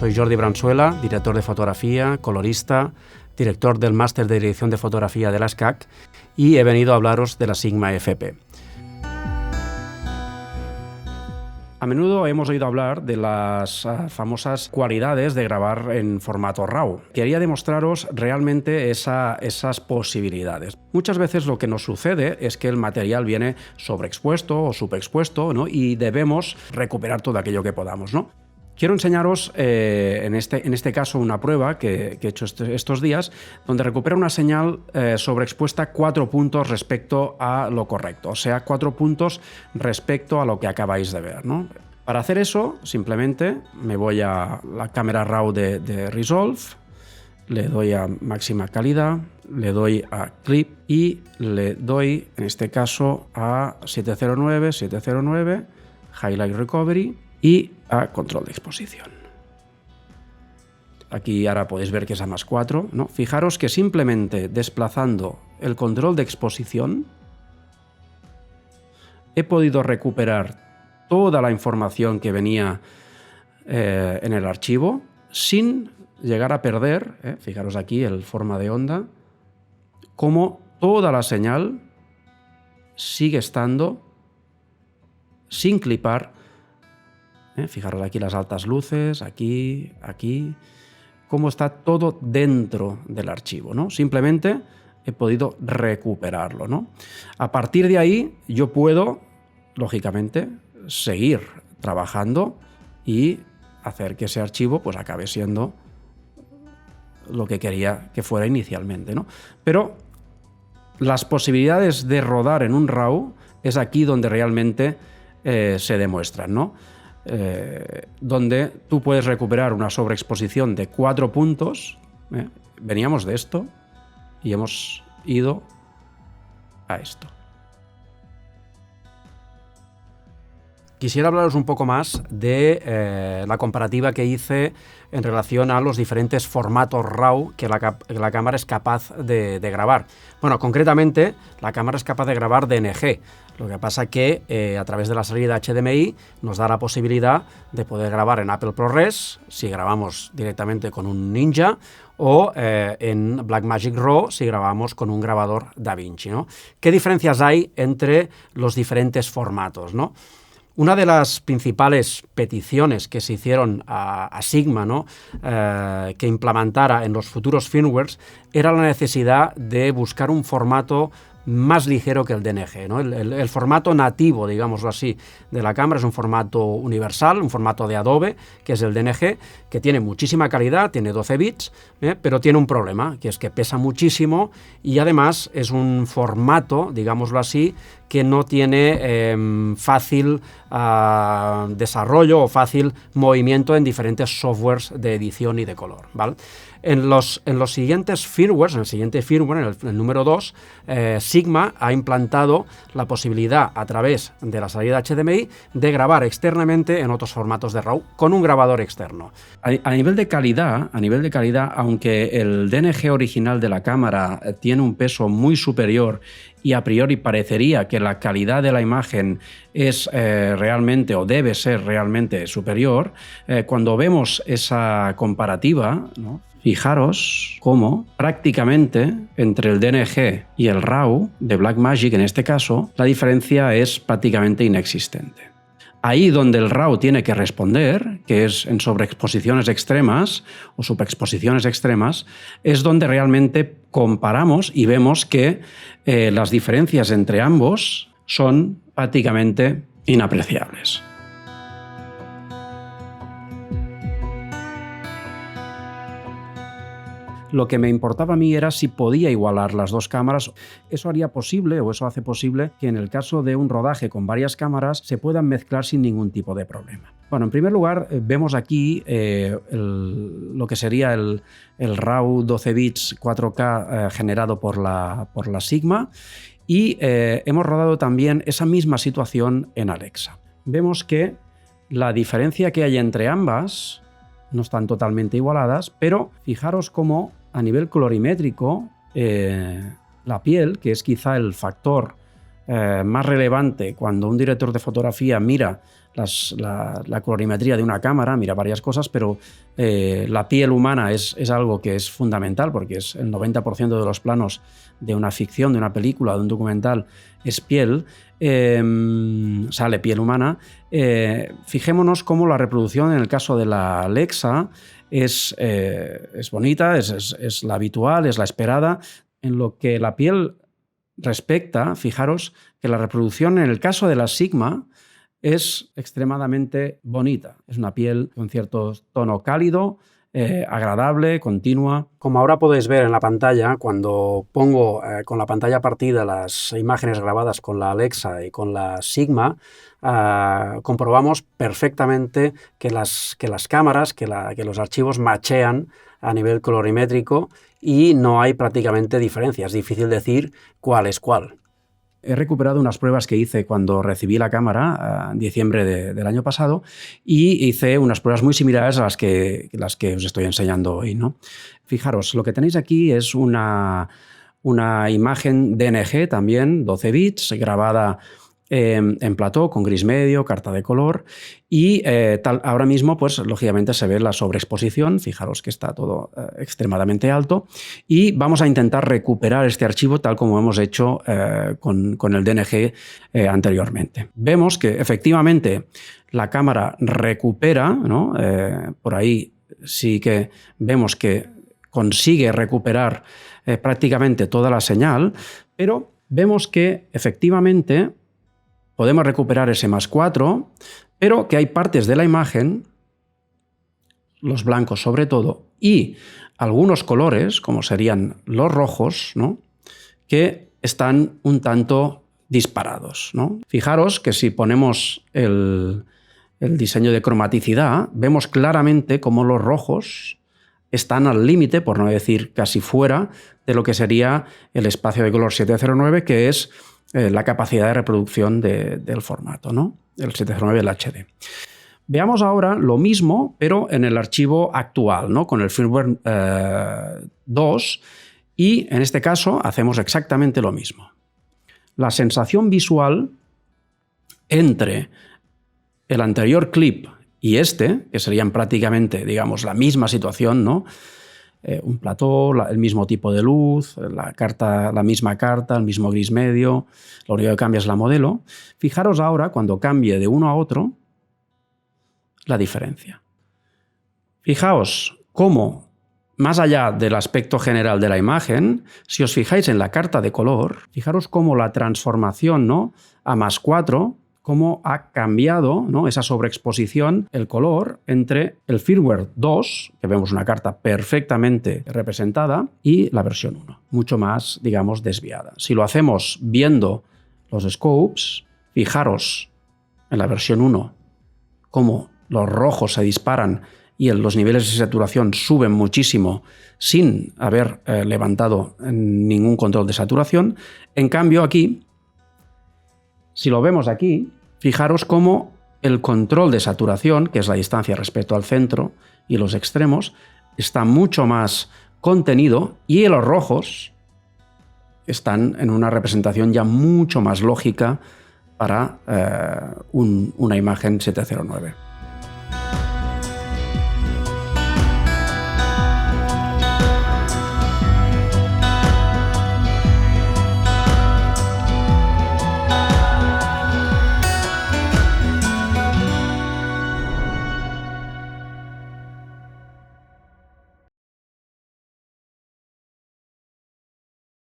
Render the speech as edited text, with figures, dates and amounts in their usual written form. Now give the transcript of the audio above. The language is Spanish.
Soy Jordi Bransuela, director de fotografía, colorista, director del máster de dirección de fotografía de la SCAC y he venido a hablaros de la Sigma FP. A menudo hemos oído hablar de las famosas cualidades de grabar en formato RAW. Quería demostraros realmente esas posibilidades. Muchas veces lo que nos sucede es que el material viene sobreexpuesto o subexpuesto, ¿no? Y debemos recuperar todo aquello que podamos, ¿no? Quiero enseñaros en este caso una prueba que he hecho estos días donde recupera una señal sobreexpuesta 4 puntos respecto a lo correcto, o sea, 4 puntos respecto a lo que acabáis de ver, ¿no? Para hacer eso, simplemente me voy a la cámara RAW de Resolve, le doy a máxima calidad, le doy a Clip y le doy, en este caso, a 709, Highlight Recovery, y a control de exposición. Aquí ahora podéis ver que es a +4, ¿no? Fijaros que simplemente desplazando el control de exposición he podido recuperar toda la información que venía en el archivo sin llegar a perder, fijaros aquí el forma de onda, cómo toda la señal sigue estando sin clipar. Fijaros aquí las altas luces, aquí, cómo está todo dentro del archivo, ¿no? Simplemente he podido recuperarlo, ¿no? A partir de ahí yo puedo, lógicamente, seguir trabajando y hacer que ese archivo pues acabe siendo lo que quería que fuera inicialmente, ¿no? Pero las posibilidades de rodar en un RAW es aquí donde realmente se demuestran, ¿no? Donde tú puedes recuperar una sobreexposición de 4 puntos. Veníamos de esto y hemos ido a esto. Quisiera hablaros un poco más de la comparativa que hice en relación a los diferentes formatos RAW que la cámara es capaz de grabar. Bueno, concretamente, la cámara es capaz de grabar DNG. Lo que pasa que a través de la salida HDMI nos da la posibilidad de poder grabar en Apple ProRes, si grabamos directamente con un Ninja, o en Blackmagic RAW si grabamos con un grabador DaVinci, ¿no? ¿Qué diferencias hay entre los diferentes formatos, ¿no? Una de las principales peticiones que se hicieron a Sigma, ¿no? Que implementara en los futuros firmwares era la necesidad de buscar un formato más ligero que el DNG, ¿no? El formato nativo, digámoslo así, de la cámara es un formato universal, un formato de Adobe, que es el DNG, que tiene muchísima calidad, tiene 12 bits, pero tiene un problema, que es que pesa muchísimo y además es un formato, digámoslo así, que no tiene fácil desarrollo o fácil movimiento en diferentes softwares de edición y de color, ¿vale? En los siguientes firmwares, en el siguiente firmware, en el número 2, Sigma ha implantado la posibilidad a través de la salida HDMI de grabar externamente en otros formatos de RAW con un grabador externo. A nivel de calidad, aunque el DNG original de la cámara tiene un peso muy superior y a priori parecería que la calidad de la imagen es realmente o debe ser realmente superior, cuando vemos esa comparativa, ¿no? Fijaros cómo prácticamente entre el DNG y el RAW de Blackmagic, en este caso, la diferencia es prácticamente inexistente. Ahí donde el RAW tiene que responder, que es en sobreexposiciones extremas o subexposiciones extremas, es donde realmente comparamos y vemos que las diferencias entre ambos son prácticamente inapreciables. Lo que me importaba a mí era si podía igualar las dos cámaras. Eso haría posible, o eso hace posible, que en el caso de un rodaje con varias cámaras se puedan mezclar sin ningún tipo de problema. Bueno, en primer lugar, vemos aquí lo que sería el RAW 12 bits 4K generado por la Sigma y hemos rodado también esa misma situación en Alexa. Vemos que la diferencia que hay entre ambas no están totalmente igualadas, pero fijaros cómo a nivel colorimétrico la piel, que es quizá el factor más relevante cuando un director de fotografía mira la colorimetría de una cámara, mira varias cosas, pero la piel humana es algo que es fundamental, porque es el 90% de los planos de una ficción, de una película, de un documental, es piel, sale piel humana. Fijémonos cómo la reproducción en el caso de la Alexa es bonita, es la habitual, es la esperada. En lo que la piel respecta, fijaros que la reproducción en el caso de la Sigma es extremadamente bonita. Es una piel con cierto tono cálido, agradable, continua. Como ahora podéis ver en la pantalla, cuando pongo con la pantalla partida las imágenes grabadas con la Alexa y con la Sigma, comprobamos perfectamente que las cámaras, que los archivos machean a nivel colorimétrico y no hay prácticamente diferencia. Es difícil decir cuál es cuál. He recuperado unas pruebas que hice cuando recibí la cámara en diciembre del año pasado y hice unas pruebas muy similares a las que os estoy enseñando hoy, ¿no? Fijaros, lo que tenéis aquí es una imagen DNG también, 12 bits, grabada en plató con gris medio, carta de color y ahora mismo pues lógicamente se ve la sobreexposición, fijaros que está todo extremadamente alto y vamos a intentar recuperar este archivo tal como hemos hecho con el DNG anteriormente. Vemos que efectivamente la cámara recupera, ¿no? Por ahí sí que vemos que consigue recuperar prácticamente toda la señal, pero vemos que efectivamente podemos recuperar ese +4, pero que hay partes de la imagen, los blancos sobre todo, y algunos colores, como serían los rojos, ¿no? Que están un tanto disparados, ¿no? Fijaros que si ponemos el diseño de cromaticidad, vemos claramente cómo los rojos están al límite, por no decir casi fuera, de lo que sería el espacio de color 709, que es la capacidad de reproducción del formato, ¿no? El 709, el HD. Veamos ahora lo mismo, pero en el archivo actual, ¿no? Con el firmware 2, y en este caso hacemos exactamente lo mismo. La sensación visual entre el anterior clip y este, que serían prácticamente, digamos, la misma situación, ¿no? Un plató, el mismo tipo de luz, la misma carta, el mismo gris medio, lo único que cambia es la modelo. Fijaros ahora, cuando cambie de uno a otro, la diferencia. Fijaos cómo, más allá del aspecto general de la imagen, si os fijáis en la carta de color, fijaros cómo la transformación, ¿no? A +4, cómo ha cambiado, ¿no? Esa sobreexposición, el color, entre el firmware 2, que vemos una carta perfectamente representada, y la versión 1, mucho más, digamos, desviada. Si lo hacemos viendo los scopes, fijaros en la versión 1 cómo los rojos se disparan y los niveles de saturación suben muchísimo sin haber levantado ningún control de saturación. En cambio aquí, si lo vemos aquí, fijaros cómo el control de saturación, que es la distancia respecto al centro y los extremos, está mucho más contenido y los rojos están en una representación ya mucho más lógica para una imagen 709.